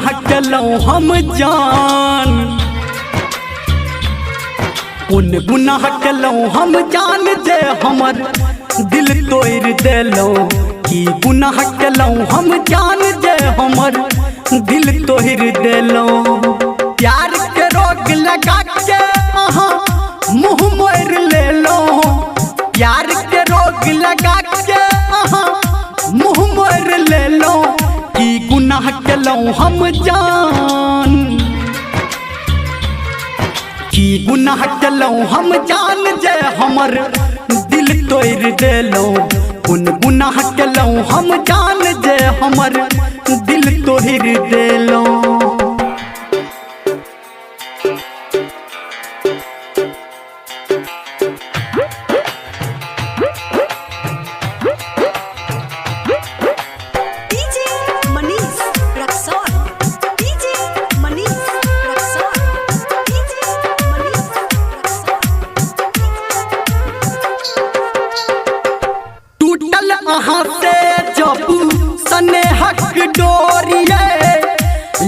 गुनाह केलौं हम जान, उन गुनाह केलौं हम जान जे हमर दिल तोड़ देलौं। की गुनाह केलौं हम जान जे हमर दिल तोड़ देलौं। प्यार के रोग लगा के अहाँ मुँह मोड़ लेलौं। प्यार के रोग लगा के अहाँ मुँह मोड़ लेलौं। की गुनाह केलौं हम जान, की गुनाह केलौं हम जान जे हमर दिल तोड़ देलौं। उन गुनाह केलौं हम जान जे हमर दिल तोड़ देलौं। अहाँ से जब स्नेहक डोरिए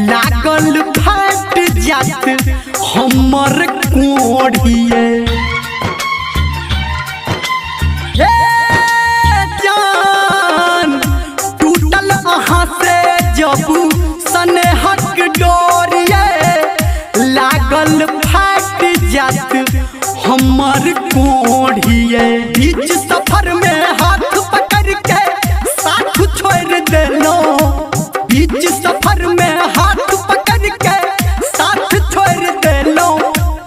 लागल फट जात हमर कोढ़िए। जान टूटल अहाँ से जब स्नेहक डोरिए लागल फट जात हमर कोढ़िए। बीच सफर में हाथ पकड़ के साथ छोड़ देलौं। बीच सफर में हाथ पकड़ के साथ छोड़ देलौं।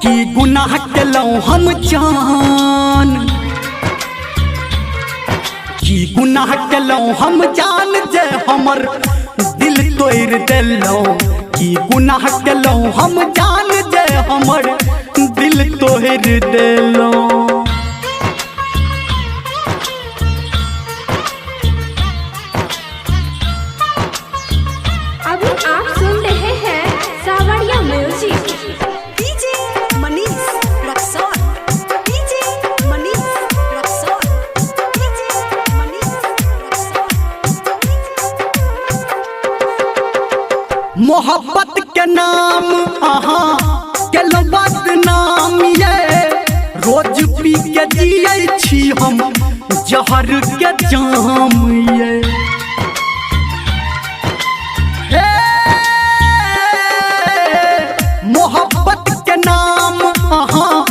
की गुनाह केलौं हम जान, की गुनाह केलौं हम जान जे हमर दिल तोड़ देलौं। की गुनाह केलौं हम जान जे हमर दिल तोड़ देलौं। अभी आप सुन रहे हैं सावरिया music. DJ Manish Raxaul, DJ Manish Raxaul, DJ Manish Raxaul. मोहब्बत के नाम अहाँ केलौं बदनाम ये। रोज पी के जियै छी हम जहर के जाम ये। मोहब्बत के नाम अहाँ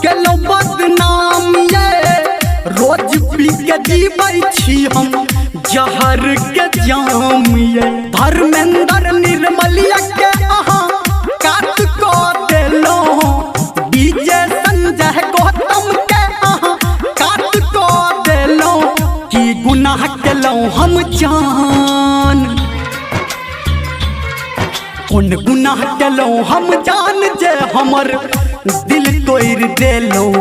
केलौं बदनाम ये। रोज पी के जीबै छी हम जहर के जाम ये। धर्मेंद्र निर्मलिया के अहाँ काट को देलौं। विजय संजय गौतम के अहाँ काट को देलौं। की गुनाह केलौं हम जान, उन गुनाह केलौं हम जान जे हमर दिल तोड़ देलौं।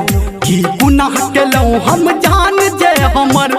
की गुनाह केलौं हम जान जे हमर